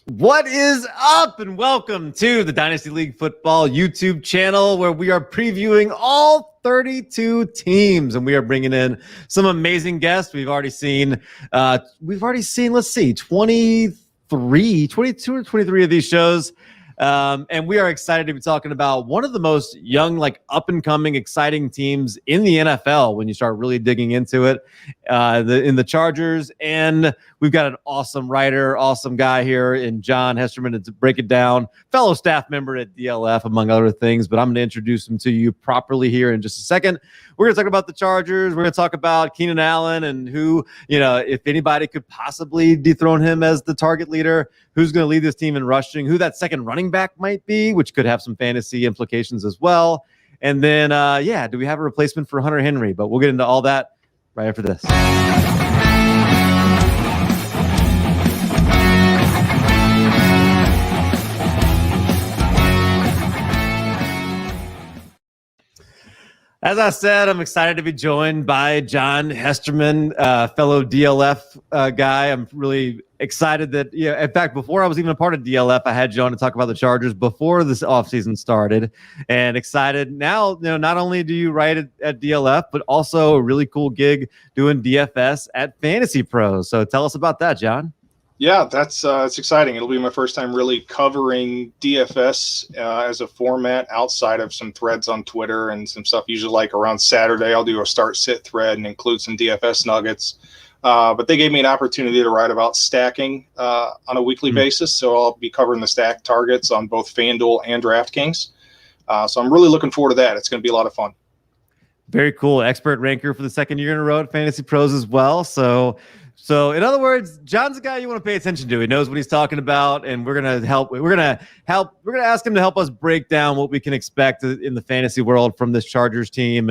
What is up, and welcome to the Dynasty League Football YouTube channel, where we are previewing all 32 teams, and we are bringing in some amazing guests. We've already seen, let's see, 22 or 23 of these shows. And we are excited to be talking about one of the most young, like up and coming, exciting teams in the NFL when you start really digging into it, in the Chargers. And we've got an awesome writer, awesome guy here in John Hesterman to break it down, fellow staff member at DLF, among other things. But I'm going to introduce him to you properly here in just a second. We're going to talk about the Chargers. We're going to talk about Keenan Allen and who, if anybody could possibly dethrone him as the target leader, who's going to lead this team in rushing, who that second running back might be, which could have some fantasy implications as well. And then, do we have a replacement for Hunter Henry? But we'll get into all that right after this. As I said, I'm excited to be joined by John Hesterman, fellow DLF guy. I'm really excited that, in fact, before I was even a part of DLF, I had you on to talk about the Chargers before this offseason started, and excited now, not only do you write at DLF, but also a really cool gig doing DFS at Fantasy Pros. So tell us about that, John. Yeah, that's it's exciting. It'll be my first time really covering DFS as a format outside of some threads on Twitter and some stuff. Usually, like around Saturday, I'll do a start-sit thread and include some DFS nuggets. But they gave me an opportunity to write about stacking on a weekly basis, so I'll be covering the stack targets on both FanDuel and DraftKings. So I'm really looking forward to that. It's going to be a lot of fun. Very cool. Expert ranker for the second year in a row at Fantasy Pros as well. So in other words, John's a guy you want to pay attention to. He knows what he's talking about, and we're gonna help. We're gonna ask him to help us break down what we can expect in the fantasy world from this Chargers team,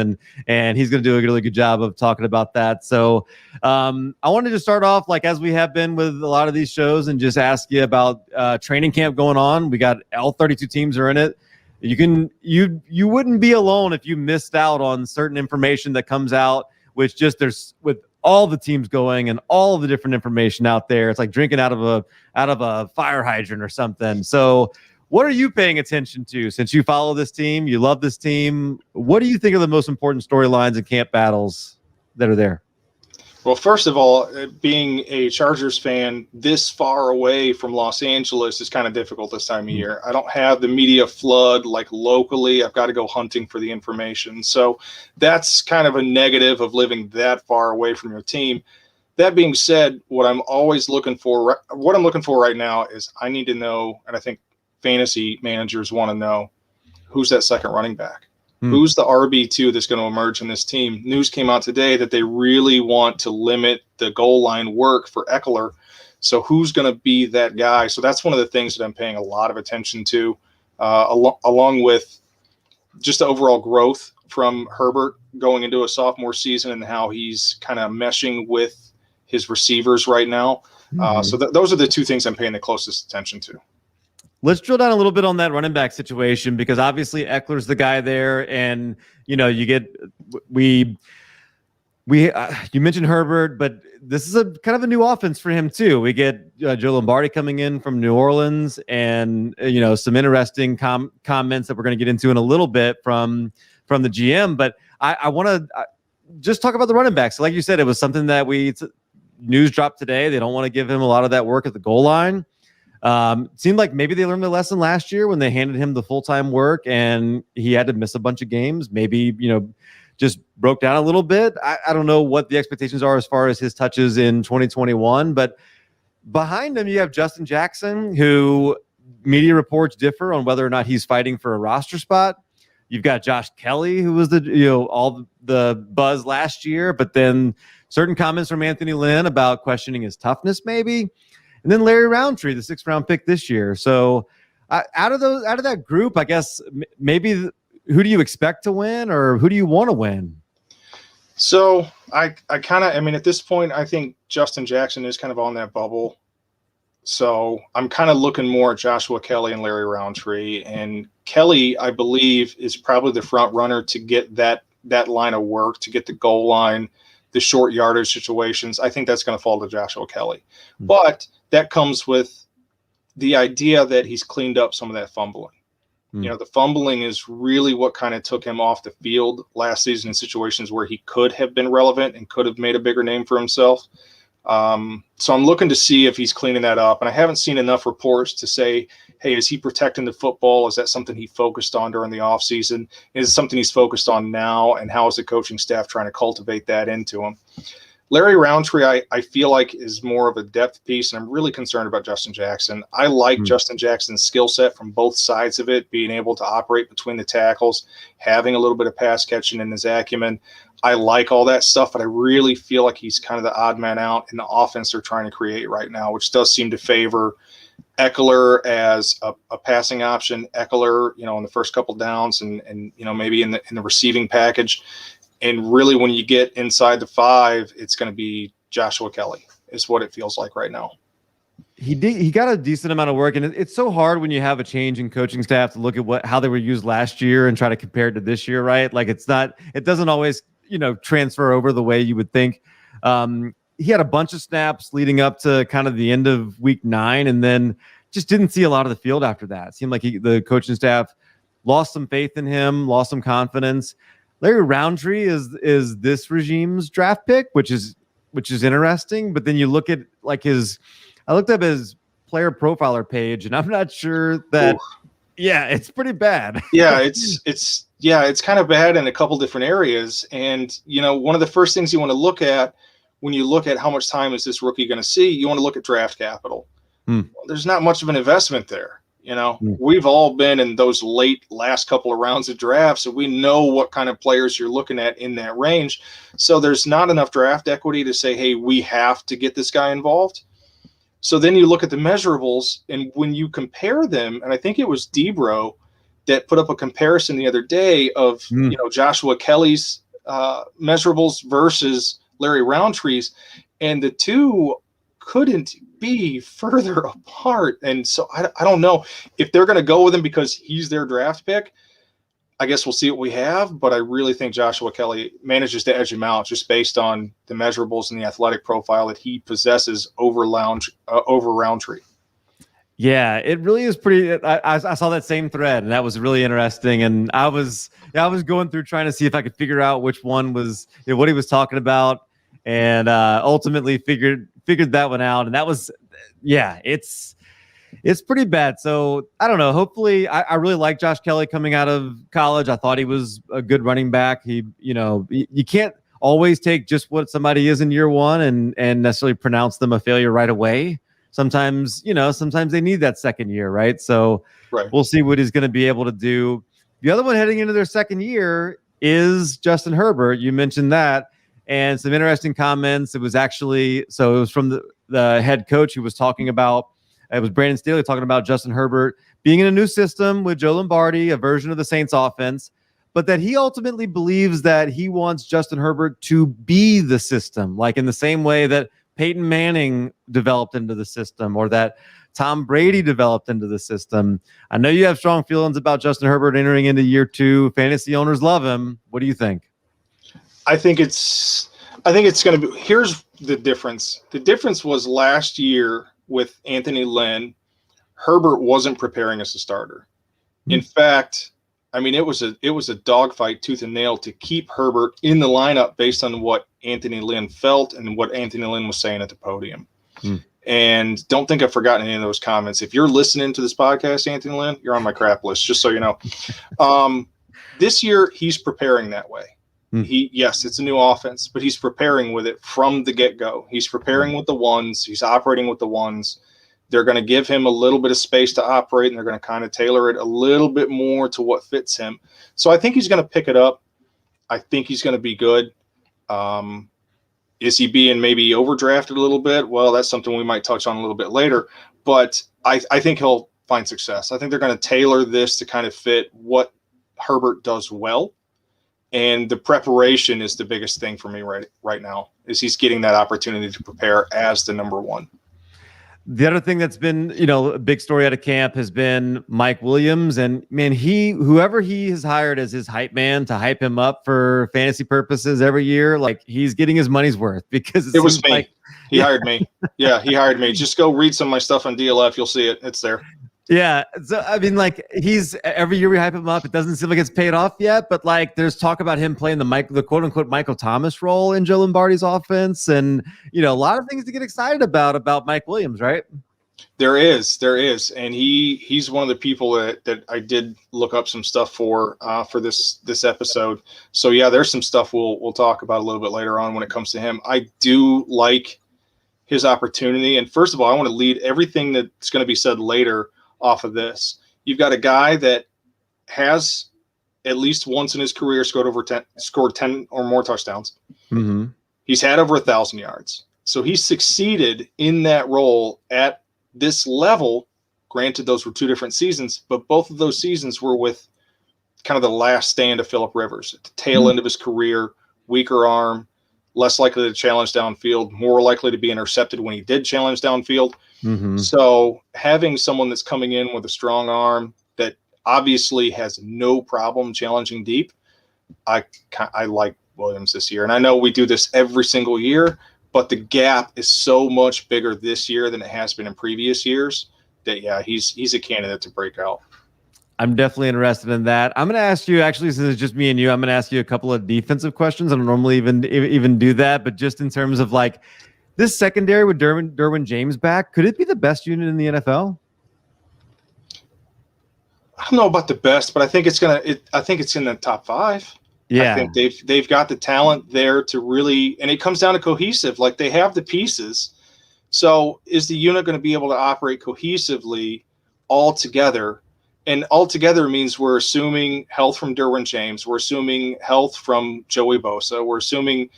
and he's gonna do a really good job of talking about that. So I wanted to start off as we have been with a lot of these shows, and just ask you about training camp going on. We got all 32 teams are in it. You wouldn't be alone if you missed out on certain information that comes out, which just there's with all the teams going and all of the different information out there. It's like drinking out of a fire hydrant or something. So what are you paying attention to since you follow this team? You love this team. What do you think are the most important storylines and camp battles that are there? Well, first of all, being a Chargers fan this far away from Los Angeles is kind of difficult this time of year. I don't have the media flood like locally. I've got to go hunting for the information. So that's kind of a negative of living that far away from your team. That being said, what I'm looking for right now is I need to know, and I think fantasy managers want to know, who's that second running back? Who's the RB2 that's going to emerge in this team? News came out today that they really want to limit the goal line work for Eckler. So who's going to be that guy? So that's one of the things that I'm paying a lot of attention to, along with just the overall growth from Herbert going into a sophomore season and how he's kind of meshing with his receivers right now. So those are the two things I'm paying the closest attention to. Let's drill down a little bit on that running back situation, because obviously Eckler's the guy there, and you mentioned Herbert, but this is a kind of a new offense for him too. We get Joe Lombardi coming in from New Orleans, and some interesting comments that we're going to get into in a little bit from the GM. But I want to just talk about the running backs. So like you said, it was something that news dropped today. They don't want to give him a lot of that work at the goal line. Seemed like maybe they learned their lesson last year when they handed him the full-time work and he had to miss a bunch of games. Maybe, just broke down a little bit. I don't know what the expectations are as far as his touches in 2021, but behind him, you have Justin Jackson, who media reports differ on whether or not he's fighting for a roster spot. You've got Josh Kelly, who was all the buzz last year, but then certain comments from Anthony Lynn about questioning his toughness, maybe. And then Larry Roundtree, the 6th round pick this year. So out of that group, I guess maybe who do you expect to win, or who do you want to win? So I at this point, I think Justin Jackson is kind of on that bubble. So I'm kind of looking more at Joshua Kelly and Larry Roundtree. And Kelly, I believe, is probably the front runner to get that line of work, to get the goal line, the short yardage situations. I think that's going to fall to Joshua Kelly. But that comes with the idea that he's cleaned up some of that fumbling. You know, the fumbling is really what kind of took him off the field last season in situations where he could have been relevant and could have made a bigger name for himself. So I'm looking to see if he's cleaning that up. And I haven't seen enough reports to say, hey, is he protecting the football? Is that something he focused on during the offseason? Is it something he's focused on now? And how is the coaching staff trying to cultivate that into him? Larry Roundtree, I feel like is more of a depth piece, and I'm really concerned about Justin Jackson. I like Justin Jackson's skill set from both sides of it, being able to operate between the tackles, having a little bit of pass catching in his acumen. I like all that stuff, but I really feel like he's kind of the odd man out in the offense they're trying to create right now, which does seem to favor Eckler as a passing option. Eckler, you know, in the first couple downs and you know, maybe in the receiving package. And really, when you get inside the 5, it's going to be Joshua Kelly is what it feels like right now. He got a decent amount of work, and it's so hard when you have a change in coaching staff to look at how they were used last year and try to compare it to this year, right? Like it doesn't always, you know, transfer over the way you would think. He had a bunch of snaps leading up to kind of the end of week 9, and then just didn't see a lot of the field after that. It seemed like the coaching staff lost some faith in him, lost some confidence. Larry Roundtree is this regime's draft pick, which is interesting. But then you look at I looked up his player profiler page, and I'm not sure that. Ooh. Yeah, it's pretty bad. Yeah, it's kind of bad in a couple different areas. And you know, one of the first things you want to look at when you look at how much time is this rookie going to see, you want to look at draft capital. Well, there's not much of an investment there. You know, we've all been in those last couple of rounds of drafts, so we know what kind of players you're looking at in that range. So there's not enough draft equity to say, hey, we have to get this guy involved. So then you look at the measurables, and when you compare them, and I think it was Debro that put up a comparison the other day of you know, Joshua Kelly's measurables versus Larry Roundtree's, and the two couldn't be further apart. And so I don't know if they're going to go with him because he's their draft pick. I guess we'll see what we have, but I really think Joshua Kelly manages to edge him out just based on the measurables and the athletic profile that he possesses over Roundtree. Yeah, it really is pretty. I saw that same thread, and that was really interesting. And I was going through trying to see if I could figure out which one was, you know, what he was talking about, and ultimately figured that one out. And that was, yeah, it's pretty bad. So I don't know. Hopefully, I really like Josh Kelly coming out of college. I thought he was a good running back. You can't always take just what somebody is in year one and necessarily pronounce them a failure right away. Sometimes they need that second year, right? So We'll see what he's going to be able to do. The other one heading into their second year is Justin Herbert. You mentioned that, and some interesting comments. It was from the head coach who was talking about. It was Brandon Staley talking about Justin Herbert being in a new system with Joe Lombardi, a version of the Saints offense, but that he ultimately believes that he wants Justin Herbert to be the system, like in the same way that Peyton Manning developed into the system or that Tom Brady developed into the system. I know you have strong feelings about Justin Herbert entering into year 2. Fantasy owners love him. What do you think? I think it's going to be, here's the difference. The difference was last year with Anthony Lynn, Herbert wasn't preparing as a starter. In fact, I mean, it was a dogfight tooth and nail to keep Herbert in the lineup based on what Anthony Lynn felt and what Anthony Lynn was saying at the podium. And don't think I've forgotten any of those comments. If you're listening to this podcast, Anthony Lynn, you're on my crap list, just so you know. This year, he's preparing that way. Yes, it's a new offense, but he's preparing with it from the get-go. He's preparing with the ones. He's operating with the ones. They're going to give him a little bit of space to operate, and they're going to kind of tailor it a little bit more to what fits him. So I think he's going to pick it up. I think he's going to be good. Is he being maybe overdrafted a little bit? Well, that's something we might touch on a little bit later. But I think he'll find success. I think they're going to tailor this to kind of fit what Herbert does well. And the preparation is the biggest thing for me right now, is he's getting that opportunity to prepare as the number one. The other thing that's been, a big story out of camp has been Mike Williams. And man, whoever he has hired as his hype man to hype him up for fantasy purposes every year, like he's getting his money's worth because it was me. like he hired me. Yeah, he hired me. Just go read some of my stuff on DLF. You'll see it. It's there. Yeah. So, I mean, like every year we hype him up. It doesn't seem like it's paid off yet, but like there's talk about him playing the quote unquote Michael Thomas role in Joe Lombardi's offense. And, a lot of things to get excited about Mike Williams, right? There is. And he's one of the people that I did look up some stuff for this episode. So yeah, there's some stuff we'll talk about a little bit later on when it comes to him. I do like his opportunity. And first of all, I want to lead everything that's going to be said later off of this. You've got a guy that has at least once in his career scored 10 or more touchdowns. Mm-hmm. He's had over 1,000 yards. So he succeeded in that role at this level. Granted, those were 2 different seasons, but both of those seasons were with kind of the last stand of Phillip Rivers at the tail end of his career, weaker arm, less likely to challenge downfield, more likely to be intercepted when he did challenge downfield. Mm-hmm. So having someone that's coming in with a strong arm that obviously has no problem challenging deep, I like Williams this year. And I know we do this every single year, but the gap is so much bigger this year than it has been in previous years that, yeah, he's a candidate to break out. I'm definitely interested in that. I'm going to ask you, actually, since it's just me and you, I'm going to ask you a couple of defensive questions. I don't normally even do that, but just in terms of like this secondary with Derwin James back, could it be the best unit in the NFL? I don't know about the best, but I think it's in the top 5. Yeah, I think they've got the talent there to really, and it comes down to cohesive. Like they have the pieces. So is the unit going to be able to operate cohesively all together? And all together means we're assuming health from Derwin James. We're assuming health from Joey Bosa. We're assuming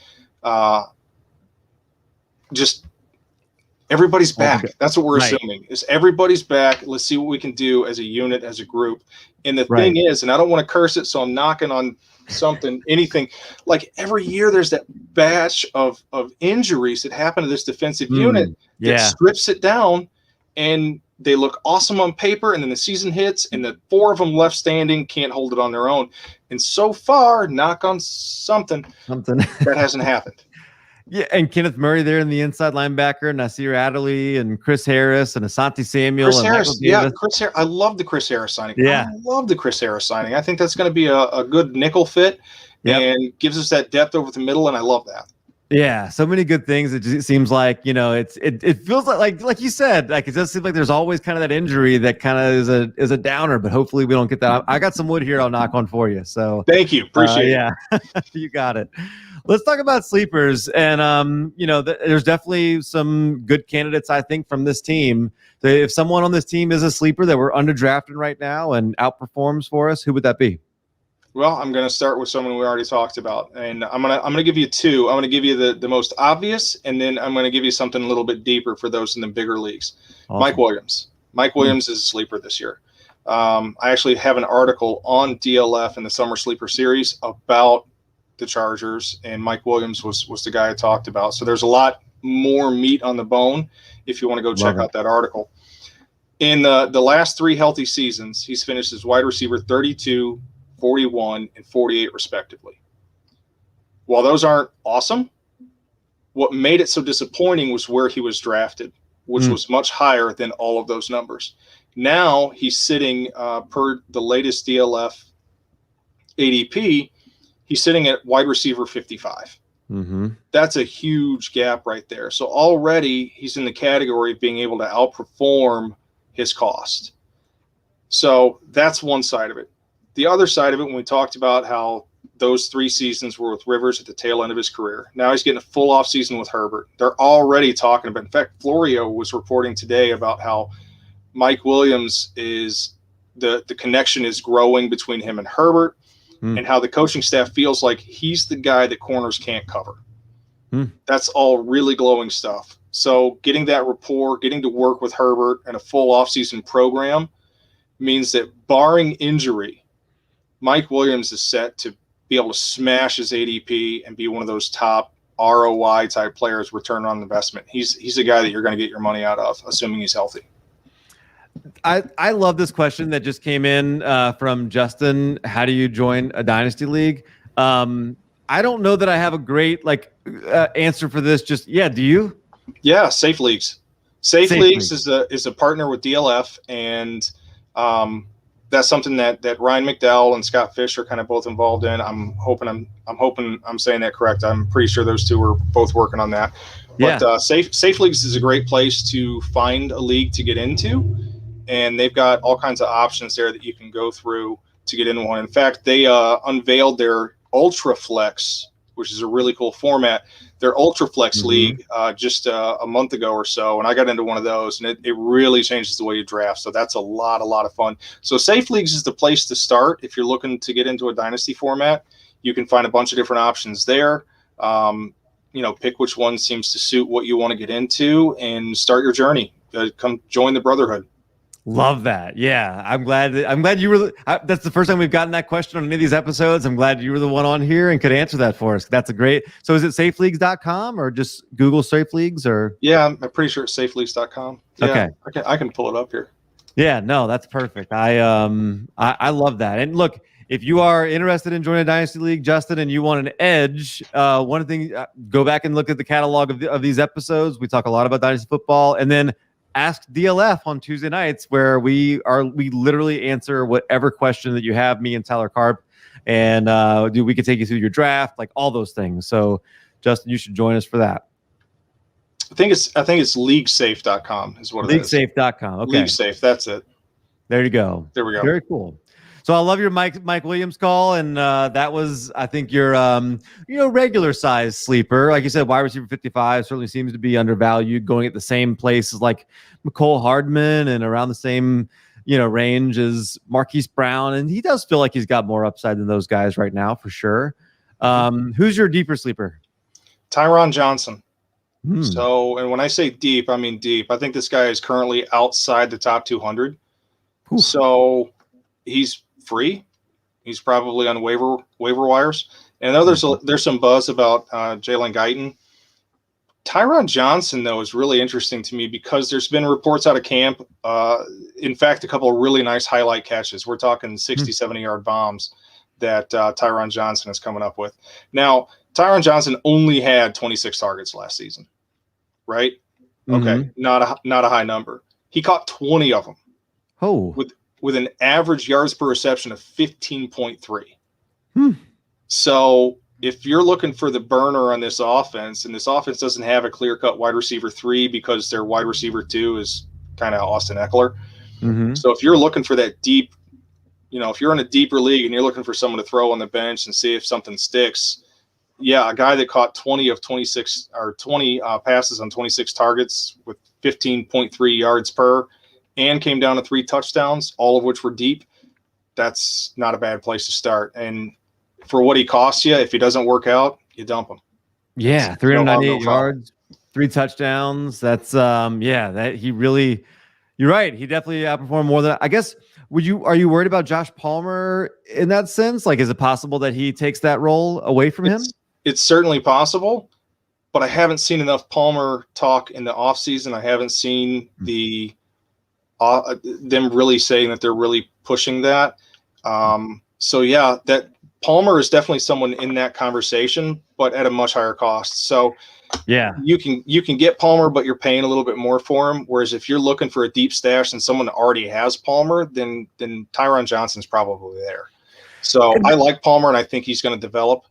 just everybody's back. That's what we're assuming is everybody's back. Let's see what we can do as a unit, as a group. And the thing is, and I don't want to curse it, so I'm knocking on anything. Like every year there's that batch of injuries that happen to this defensive unit that strips it down, and they look awesome on paper, and then the season hits, and the 4 of them left standing can't hold it on their own. And so far, knock on something that hasn't happened. Yeah, and Kenneth Murray there in the inside linebacker, Nasir Adderley, and Chris Harris, and Asante Samuel. Chris Harris. I love the Chris Harris signing. Yeah. I love the Chris Harris signing. I think that's going to be a good nickel fit and gives us that depth over the middle, and I love that. Yeah, so many good things. It just seems like, it feels like you said, like it does seem like there's always kind of that injury that kind of is a downer, but hopefully we don't get that. I got some wood here I'll knock on for you. So thank you. Appreciate it. Yeah, you got it. Let's talk about sleepers. And, there's definitely some good candidates, I think, from this team. So if someone on this team is a sleeper that we're underdrafted right now and outperforms for us, who would that be? Well, I'm going to start with someone we already talked about, and I'm going to give you 2. I'm going to give you the most obvious, and then I'm going to give you something a little bit deeper for those in the bigger leagues. Awesome. Mike Williams. Mike Williams is a sleeper this year. I actually have an article on DLF in the Summer Sleeper Series about the Chargers, and Mike Williams was the guy I talked about. So there's a lot more meat on the bone if you want to go check out that article. In the last 3 healthy seasons, he's finished as wide receiver 32, 41, and 48 respectively. While those aren't awesome, what made it so disappointing was where he was drafted, which was much higher than all of those numbers. Now he's sitting per the latest DLF ADP, he's sitting at wide receiver 55. Mm-hmm. That's a huge gap right there. So already he's in the category of being able to outperform his cost. So that's one side of it. The other side of it, when we talked about how those 3 seasons were with Rivers at the tail end of his career, now he's getting a full off season with Herbert. They're already talking about, in fact, Florio was reporting today about how Mike Williams is the connection is growing between him and Herbert, and how the coaching staff feels like he's the guy that corners can't cover. That's all really glowing stuff. So getting that rapport, getting to work with Herbert and a full offseason program means that barring injury, Mike Williams is set to be able to smash his ADP and be one of those top ROI type players, return on investment. He's a guy that you're going to get your money out of, assuming he's healthy. I love this question that just came in from Justin. How do you join a dynasty league? I don't know that I have a great answer for this. Just do you? Yeah, Safe Leagues. Safe Leagues is a partner with DLF, and that's something that Ryan McDowell and Scott Fish are kind of both involved in. I'm hoping I'm saying that correct. I'm pretty sure those two are both working on that. But Safe Leagues is a great place to find a league to get into, and they've got all kinds of options there that you can go through to get into one. In fact, they unveiled their Ultra Flex, which is a really cool format. Their Ultra Flex League just a month ago or so, and I got into one of those, and it really changes the way you draft. So that's a lot of fun. So Safe Leagues is the place to start if you're looking to get into a dynasty format. You can find a bunch of different options there. Pick which one seems to suit what you want to get into and start your journey. Come join the brotherhood. Love that. Yeah, I'm glad you were. That's the first time we've gotten that question on any of these episodes. I'm glad you were the one on here and could answer that for us. That's a great. So is it safeleagues.com or just Google Safe Leagues or? Yeah, I'm pretty sure it's safeleagues.com. Yeah, okay, I can pull it up here. Yeah, no, that's perfect. I love that. And look, if you are interested in joining a dynasty league, Justin, and you want an edge, one thing, go back and look at the catalog of these episodes. We talk a lot about dynasty football, and then Ask DLF on Tuesday nights, where we literally answer whatever question that you have, me and Tyler Karp, and we could take you through your draft, like all those things. So, Justin, you should join us for that. I think it's leaguesafe.com is what it is. Leaguesafe.com. Okay. LeagueSafe, that's it. There you go. There we go. Very cool. So I love your Mike Williams call, and that was, I think, your regular size sleeper. Like you said, wide receiver 55 certainly seems to be undervalued, going at the same place as like McCole Hardman and around the same range as Marquise Brown, and he does feel like he's got more upside than those guys right now for sure. Who's your deeper sleeper? Tyron Johnson. So, and when I say deep, I mean deep. I think this guy is currently outside the top 200. Oof. So he's free. He's probably on waiver wires. And I know there's some buzz about Jalen Guyton. Tyron Johnson, though, is really interesting to me because there's been reports out of camp. In fact, a couple of really nice highlight catches. We're talking 60, 70-yard bombs that Tyron Johnson is coming up with. Now, Tyron Johnson only had 26 targets last season, right? Okay, not a high number. He caught 20 of them. Oh, with an average yards per reception of 15.3. So if you're looking for the burner on this offense, and this offense doesn't have a clear-cut wide receiver 3 because their wide receiver 2 is kind of Austin Eckler. So if you're looking for that deep, if you're in a deeper league and you're looking for someone to throw on the bench and see if something sticks, a guy that caught 20 passes on 26 targets with 15.3 yards per and came down to 3 touchdowns, all of which were deep, that's not a bad place to start. And for what he costs you, if he doesn't work out, you dump him. Yeah, 398 yards, 3 touchdowns. That's that he really, you're right. He definitely outperformed more than, I guess. Are you worried about Josh Palmer in that sense? Like, is it possible that he takes that role away from him? It's certainly possible, but I haven't seen enough Palmer talk in the offseason. I haven't seen them really saying that they're really pushing that. That Palmer is definitely someone in that conversation, but at a much higher cost. So you can get Palmer, but you're paying a little bit more for him. Whereas if you're looking for a deep stash and someone already has Palmer, then Tyron Johnson's probably there. So I like Palmer, and I think he's going to develop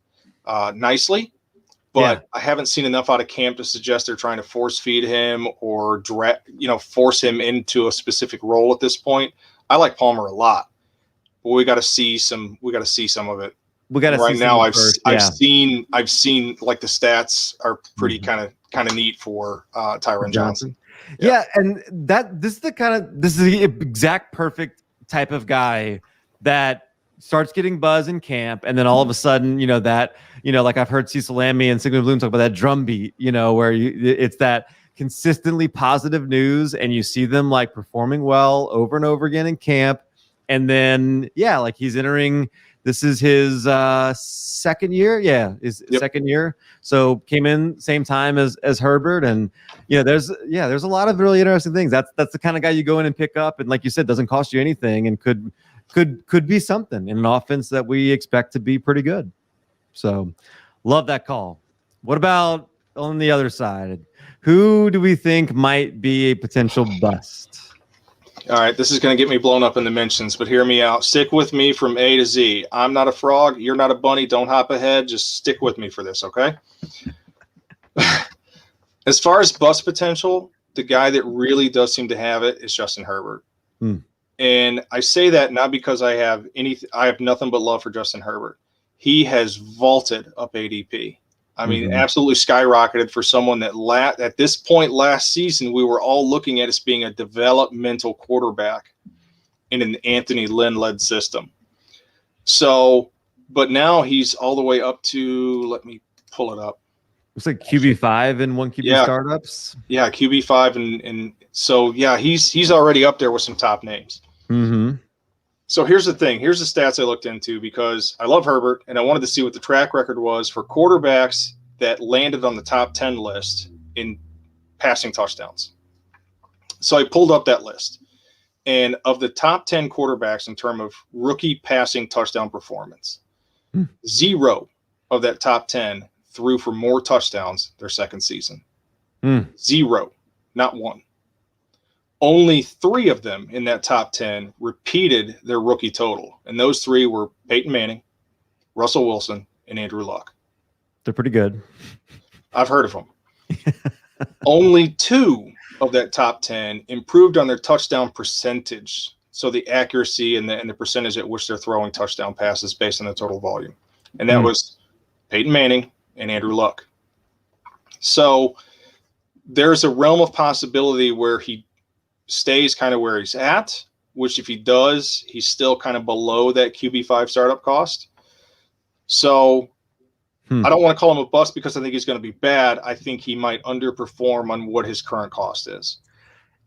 nicely. But I haven't seen enough out of camp to suggest they're trying to force feed him or force him into a specific role at this point. I like Palmer a lot, but we got to see some of it. We got to right see now. I've seen like the stats are pretty kind of neat for Tyron Johnson. Yeah, and this is the exact perfect type of guy that starts getting buzz in camp, and then all of a sudden, like I've heard Cecil Lammy and Sigmund Bloom talk about that drum beat, where it's that consistently positive news, and you see them like performing well over and over again in camp, and then like he's entering This is his second year. Yeah, his second year. So came in same time as Herbert, and there's a lot of really interesting things. That's the kind of guy you go in and pick up, and like you said, doesn't cost you anything, and could be something in an offense that we expect to be pretty good. So, love that call. What about on the other side? Who do we think might be a potential bust? All right, this is going to get me blown up in the mentions, but hear me out. Stick with me from A to Z. I'm not a frog. You're not a bunny. Don't hop ahead. Just stick with me for this, okay? As far as bust potential, the guy that really does seem to have it is Justin Herbert. And I say that not because I have nothing but love for Justin Herbert. He has vaulted up ADP. I mean, absolutely skyrocketed for someone that at this point last season, we were all looking at as being a developmental quarterback in an Anthony Lynn-led system. So, but now he's all the way up to, let me pull it up. Looks like QB5 in one QB startups. Yeah, QB5. And so, yeah, he's already up there with some top names. So here's the thing. Here's the stats I looked into because I love Herbert, and I wanted to see what the track record was for quarterbacks that landed on the top 10 list in passing touchdowns. So I pulled up that list. And of the top 10 quarterbacks in terms of rookie passing touchdown performance, 0 of that top 10 threw for more touchdowns their second season. 0, not one. Only 3 of them in that top 10 repeated their rookie total. And those 3 were Peyton Manning, Russell Wilson, and Andrew Luck. They're pretty good. I've heard of them. Only 2 of that top 10 improved on their touchdown percentage. So the accuracy and the percentage at which they're throwing touchdown passes based on the total volume. And that was Peyton Manning and Andrew Luck. So there's a realm of possibility where he stays kind of where he's at, which if he does, he's still kind of below that QB5 startup cost. So I don't want to call him a bust because I think he's going to be bad. I think he might underperform on what his current cost is.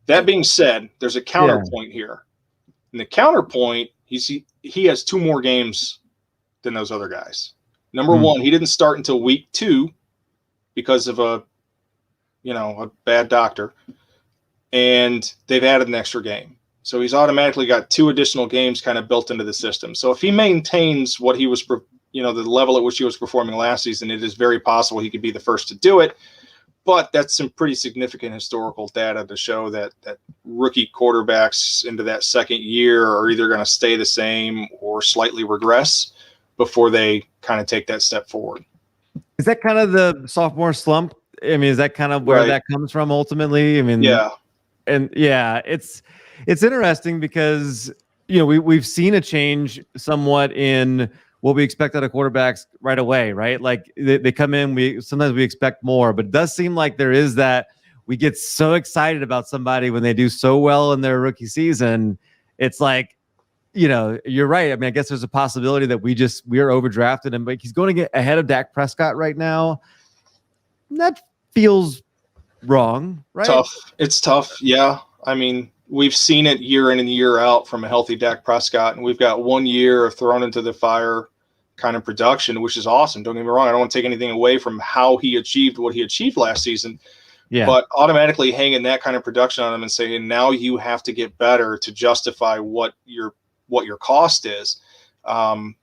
That being said, there's a counterpoint here. And the counterpoint, he has 2 more games than those other guys. Number one, he didn't start until week 2 because of a bad doctor. And they've added an extra game. So he's automatically got 2 additional games kind of built into the system. So if he maintains what he was, the level at which he was performing last season, it is very possible he could be the first to do it. But that's some pretty significant historical data to show that rookie quarterbacks into that second year are either going to stay the same or slightly regress before they kind of take that step forward. Is that kind of the sophomore slump? I mean, is that kind of where that comes from ultimately? I mean, and it's interesting because we've seen a change somewhat in what we expect out of quarterbacks right away, right? Like they come in, sometimes we expect more, but it does seem like there is that we get so excited about somebody when they do so well in their rookie season. It's like, you're right. I mean, I guess there's a possibility that we are overdrafted him, but he's going to get ahead of Dak Prescott right now. That feels wrong, right? Tough. It's tough. Yeah. I mean, we've seen it year in and year out from a healthy Dak Prescott, and we've got 1 year of thrown into the fire kind of production, which is awesome. Don't get me wrong. I don't want to take anything away from how he achieved what he achieved last season. Yeah. But automatically hanging that kind of production on him and saying, now you have to get better to justify what your cost is.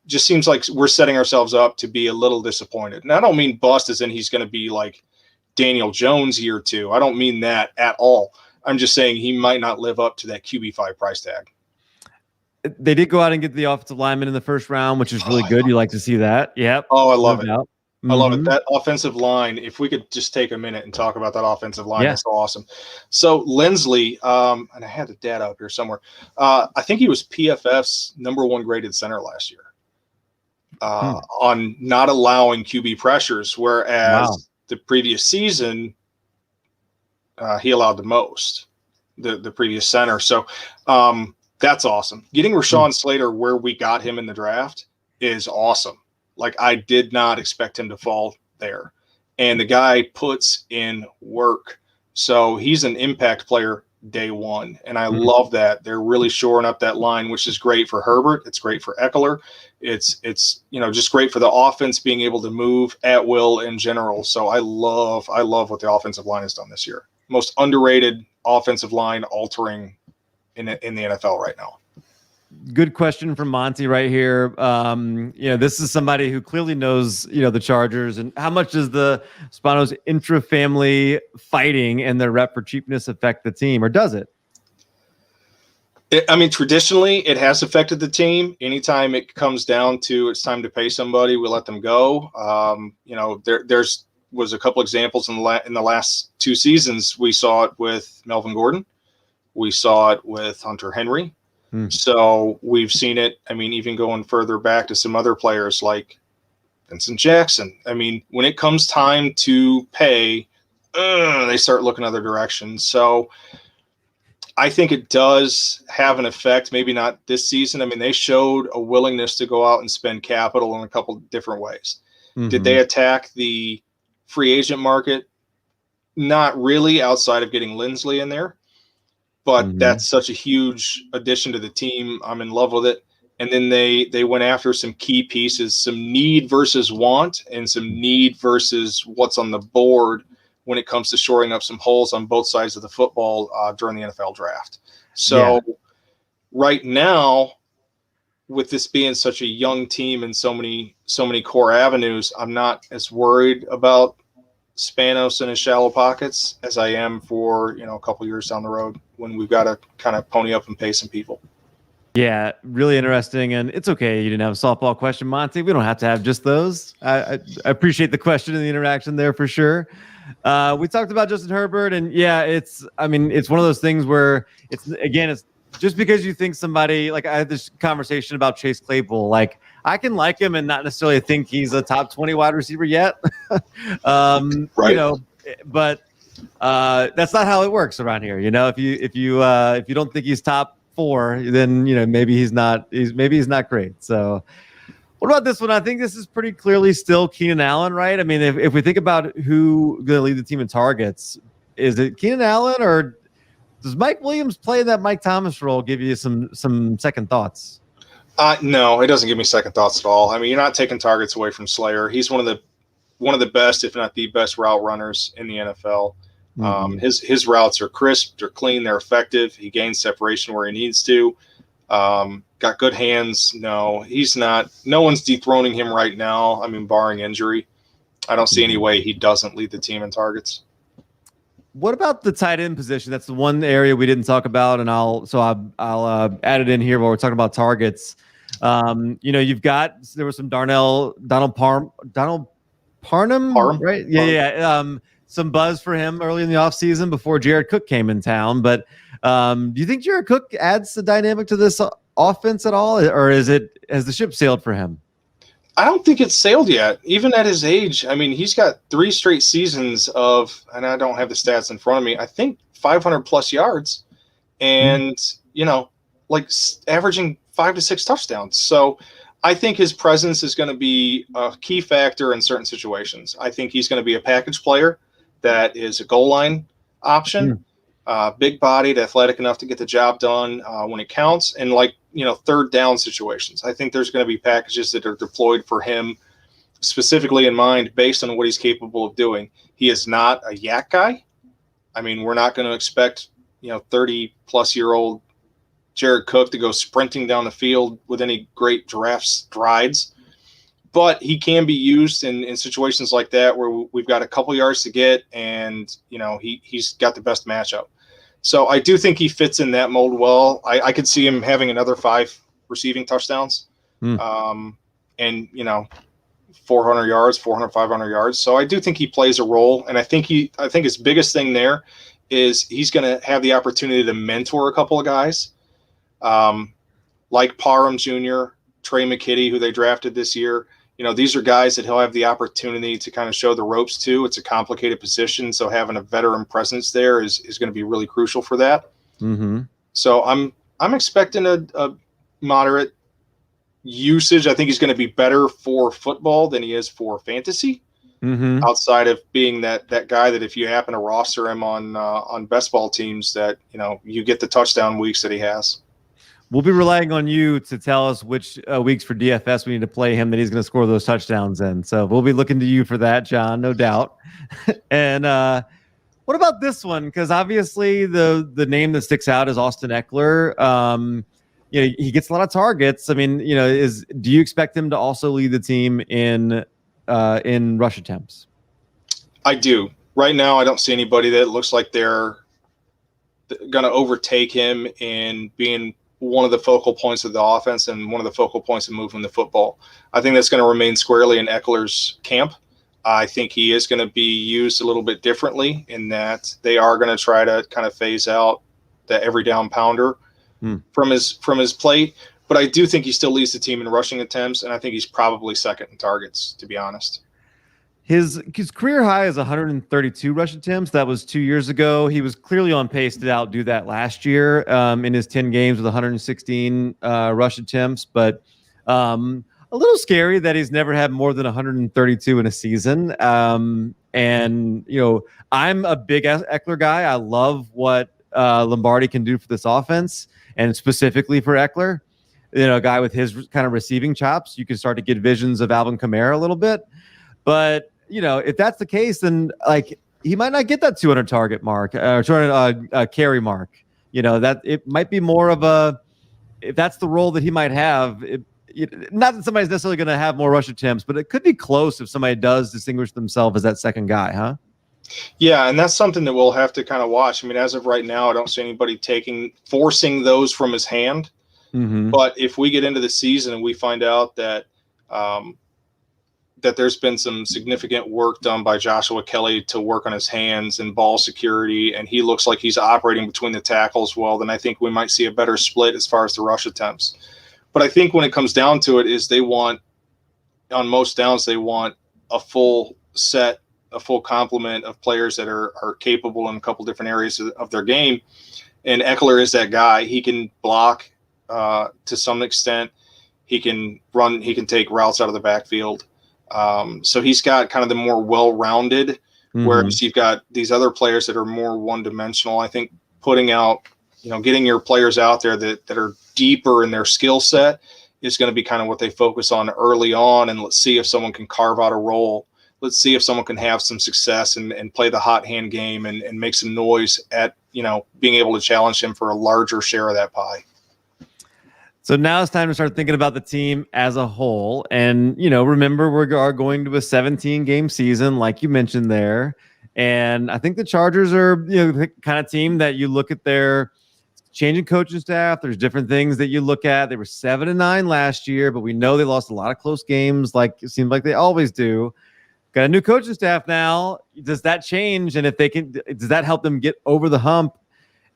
Just seems like we're setting ourselves up to be a little disappointed. And I don't mean bust as in he's going to be like Daniel Jones year 2. I don't mean that at all. I'm just saying he might not live up to that QB5 price tag. They did go out and get the offensive lineman in the first round, which is really good. You like to see that. Yep. Oh, I love it. I love it. That offensive line, if we could just take a minute and talk about that offensive line, that's so awesome. So Lindsley, and I had the data up here somewhere. I think he was PFF's #1 graded center last year on not allowing QB pressures, whereas the previous season he allowed the most, the previous center. So that's awesome. Getting Rashawn Slater where we got him in the draft is awesome. Like, I did not expect him to fall there. And the guy puts in work. So he's an impact player day one. And I love that. They're really shoring up that line, which is great for Herbert. It's great for Eckler. It's just great for the offense being able to move at will in general. So I love what the offensive line has done this year. Most underrated offensive line altering in the NFL right now. Good question from Monty right here. This is somebody who clearly knows, the Chargers, and how much does the Spanos intra-family fighting and their rep for cheapness affect the team, or does it? Traditionally, it has affected the team. Anytime it comes down to it's time to pay somebody, we let them go. There's was a couple examples in the last 2 seasons. We saw it with Melvin Gordon. We saw it with Hunter Henry. So we've seen it, even going further back to some other players like Vincent Jackson. When it comes time to pay, they start looking other directions. So I think it does have an effect, maybe not this season. They showed a willingness to go out and spend capital in a couple different ways. Did they attack the free agent market? Not really, outside of getting Lindsley in there. But that's such a huge addition to the team. I'm in love with it. And then they went after some key pieces, some need versus want, and some need versus what's on the board when it comes to shoring up some holes on both sides of the football during the NFL draft. So right now, with this being such a young team and so many core avenues, I'm not as worried about Spanos in his shallow pockets as I am for a couple years down the road when we've got to kind of pony up and pay some people. Yeah, really interesting. And it's okay you didn't have a softball question, Monty. We don't have to have just those. I appreciate the question and the interaction there for sure. We talked about Justin Herbert, and it's one of those things where it's just because you think somebody, like I had this conversation about Chase Claypool, like I can like him and not necessarily think he's a top 20 wide receiver yet. Right. But that's not how it works around here. If you don't think he's top 4, then maybe he's not great. So what about this one? I think this is pretty clearly still Keenan Allen, right? If we think about who going to lead the team in targets, is it Keenan Allen, or does Mike Williams play that Mike Thomas role give you some second thoughts? No, it doesn't give me second thoughts at all. You're not taking targets away from Slayer. He's one of the best, if not the best, route runners in the NFL. His routes are crisp, they're clean, they're effective. He gains separation where he needs to. Got good hands. No, he's not. No one's dethroning him right now. Barring injury, I don't see any way he doesn't lead the team in targets. What about the tight end position? That's the one area we didn't talk about, and I'll add it in here while we're talking about targets. There was some Donald Parham, right? Yeah. Some buzz for him early in the offseason before Jared Cook came in town. But do you think Jared Cook adds the dynamic to this offense at all, or has the ship sailed for him? I don't think it's sailed yet, even at his age. He's got 3 straight seasons of, and I don't have the stats in front of me, I think 500 plus yards and, averaging 5 to 6 touchdowns. So I think his presence is going to be a key factor in certain situations. I think he's going to be a package player that is a goal line option, big-bodied, athletic enough to get the job done when it counts, and third down situations. I think there's going to be packages that are deployed for him specifically in mind based on what he's capable of doing. He is not a yak guy. We're not going to expect 30-plus-year-old Jared Cook to go sprinting down the field with any great giraffe strides. But he can be used in situations like that where we've got a couple yards to get, and he's got the best matchup. So I do think he fits in that mold well. I could see him having another 5 receiving touchdowns, and 400 yards, 400, 500 yards. So I do think he plays a role, and I think his biggest thing there is he's going to have the opportunity to mentor a couple of guys, like Parham Jr., Trey McKitty, who they drafted this year. These are guys that he'll have the opportunity to kind of show the ropes to. It's a complicated position, so having a veteran presence there is going to be really crucial for that. So I'm expecting a moderate usage. I think he's going to be better for football than he is for fantasy. Mm-hmm. outside of being that guy that if you happen to roster him on best ball teams, that you get the touchdown weeks that he has. We'll be relying on you to tell us which weeks for DFS we need to play him that he's going to score those touchdowns in. So we'll be looking to you for that, John, no doubt. And what about this one? Because obviously the name that sticks out is Austin Eckler. He gets a lot of targets. I mean, do you expect him to also lead the team in rush attempts? I do. Right now, I don't see anybody that looks like they're going to overtake him in being one of the focal points of the offense and one of the focal points of moving the football. I think that's going to remain squarely in Eckler's camp. I think he is going to be used a little bit differently in that they are going to try to kind of phase out the every down pounder from his plate. But I do think he still leads the team in rushing attempts, and I think he's probably second in targets, to be honest. His career high is 132 rush attempts. That was 2 years ago. He was clearly on pace to outdo that last year in his 10 games with 116 rush attempts. But a little scary that he's never had more than 132 in a season. I'm a big Eckler guy. I love what Lombardi can do for this offense, and specifically for Eckler. A guy with his kind of receiving chops, you can start to get visions of Alvin Kamara a little bit. But if that's the case, then he might not get that 200 target mark or 200 carry mark. That it might be more of if that's the role that he might have. Not that somebody's necessarily going to have more rush attempts, but it could be close if somebody does distinguish themselves as that second guy, huh? Yeah, and that's something that we'll have to kind of watch. I mean, as of right now, I don't see anybody forcing those from his hand. Mm-hmm. But if we get into the season and we find out that that there's been some significant work done by Joshua Kelly to work on his hands and ball security, and he looks like he's operating between the tackles well, then I think we might see a better split as far as the rush attempts. But I think when it comes down to it is on most downs, they want a full complement of players that are capable in a couple different areas of their game. And Eckler is that guy. He can block to some extent. He can run. He can take routes out of the backfield. So he's got kind of the more well-rounded, whereas you've got these other players that are more one-dimensional. I think putting out, getting your players out there that are deeper in their skill set is going to be kind of what they focus on early on. And let's see if someone can carve out a role. Let's see if someone can have some success and play the hot hand game and make some noise at, being able to challenge him for a larger share of that pie. So now it's time to start thinking about the team as a whole. And, remember, we are going to a 17-game season, like you mentioned there. And I think the Chargers are, the kind of team that you look at their changing coaching staff. There's different things that you look at. They were 7-9 last year, but we know they lost a lot of close games, like it seems like they always do. Got a new coaching staff now. Does that change? And if they can, does that help them get over the hump?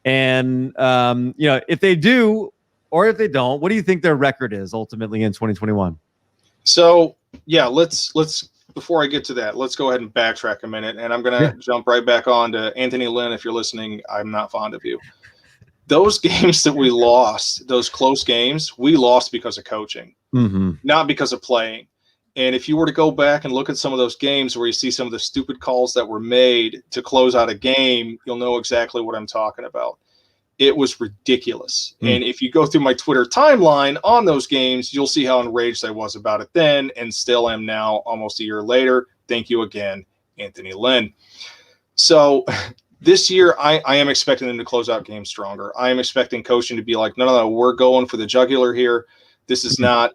And, if they do, or if they don't, what do you think their record is ultimately in 2021? So, yeah, let's before I get to that, let's go ahead and backtrack a minute. And I'm going to jump right back on to Anthony Lynn. If you're listening, I'm not fond of you. Those games that we lost, those close games, we lost because of coaching, not because of playing. And if you were to go back and look at some of those games where you see some of the stupid calls that were made to close out a game, you'll know exactly what I'm talking about. It was ridiculous. And if you go through my Twitter timeline on those games, you'll see how enraged I was about it then and still am now almost a year later. Thank you again, Anthony Lynn. So this year, I am expecting them to close out games stronger. I am expecting coaching to be like, no, we're going for the jugular here. This is not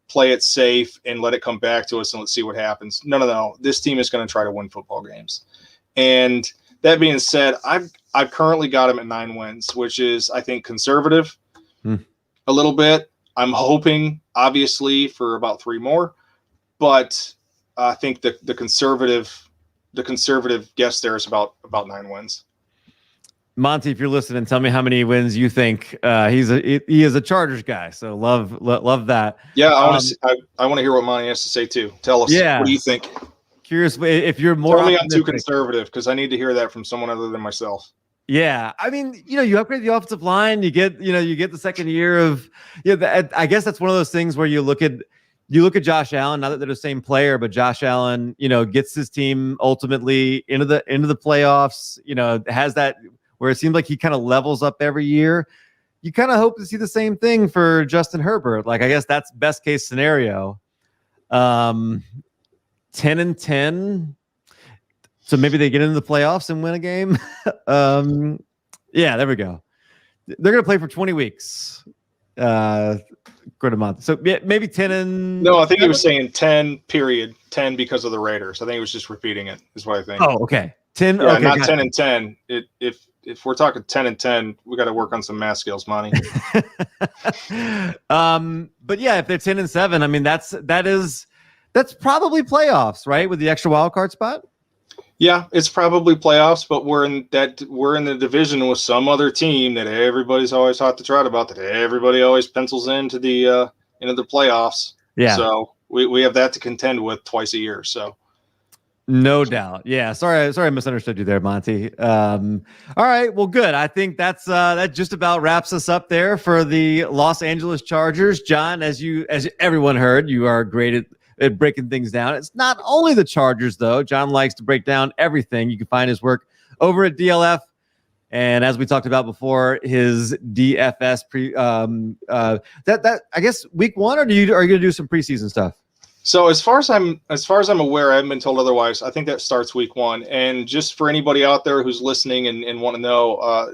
play it safe and let it come back to us and let's see what happens. No. This team is going to try to win football games. And that being said, I've currently got him at 9 wins, which is, I think, conservative a little bit. I'm hoping, obviously, for about 3 more, but I think the conservative guess there is about 9 wins. Monty, if you're listening, tell me how many wins you think. He is a Chargers guy, so love that. Yeah, I want to hear what Monty has to say too. Tell us, what do you think? Curious if you're more. Tell me I'm too conservative because I need to hear that from someone other than myself. Yeah, I mean, you upgrade the offensive line, you get the second year of, I guess that's one of those things where you look at, you look at Josh Allen, not that they're the same player, but Josh Allen, gets his team ultimately into the playoffs, has that where it seems like he kind of levels up every year. You kind of hope to see the same thing for Justin Herbert. Like, I guess that's best case scenario. 10-10. So maybe they get into the playoffs and win a game. Yeah, there we go. They're going to play for 20 weeks. Good amount. So yeah, maybe 10 and... No, I think he was saying 10, period. 10 because of the Raiders. I think he was just repeating it, is what I think. Oh, okay. 10. Yeah, okay, not 10 and 10. If we're talking 10 and 10, we got to work on some math skills, Monty. But yeah, if they're 10 and 7, I mean, that's probably playoffs, right? With the extra wild card spot. Yeah, it's probably playoffs, but we're in the division with some other team that everybody's always hot to trot about, that everybody always pencils into the playoffs. Yeah. So we have that to contend with twice a year. So no doubt. Yeah. Sorry, I misunderstood you there, Monty. All right. Well, good. I think that just about wraps us up there for the Los Angeles Chargers. John, as everyone heard, you are great at breaking things down. It's not only the Chargers, though. John likes to break down everything. You can find his work over at DLF. And as we talked about before, his DFS I guess week 1, or are you going to do some preseason stuff? So as far as I'm aware, I haven't been told otherwise. I think that starts week 1. And just for anybody out there who's listening and want to know,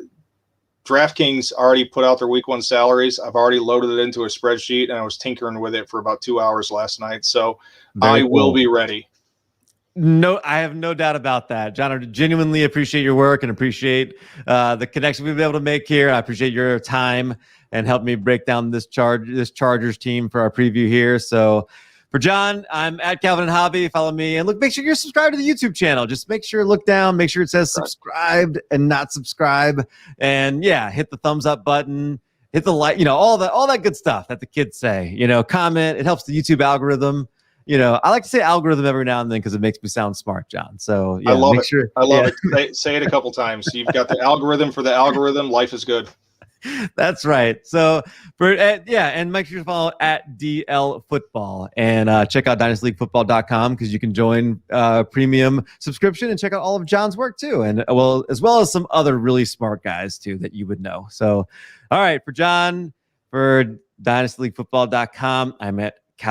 DraftKings already put out their week 1 salaries. I've already loaded it into a spreadsheet, and I was tinkering with it for about 2 hours last night. So I will be ready. No, I have no doubt about that. John, I genuinely appreciate your work and appreciate the connection we've been able to make here. I appreciate your time and help me break down this Chargers team for our preview here. So for John, I'm at Calvin and Hobby. Follow me and make sure you're subscribed to the YouTube channel. Just make sure, look down, make sure it says subscribed and not subscribe. And yeah, hit the thumbs up button, hit the like, all that good stuff that the kids say, comment. It helps the YouTube algorithm. I like to say algorithm every now and then because it makes me sound smart, John. So yeah, I love it. I love it. Say it a couple times. You've got the algorithm for the algorithm. Life is good. That's right. So and make sure to follow at DL Football and check out dynastyleaguefootball.com because you can join premium subscription and check out all of John's work too, and as well as some other really smart guys too that you would know. So, all right, for John, for dynastyleaguefootball.com, I'm at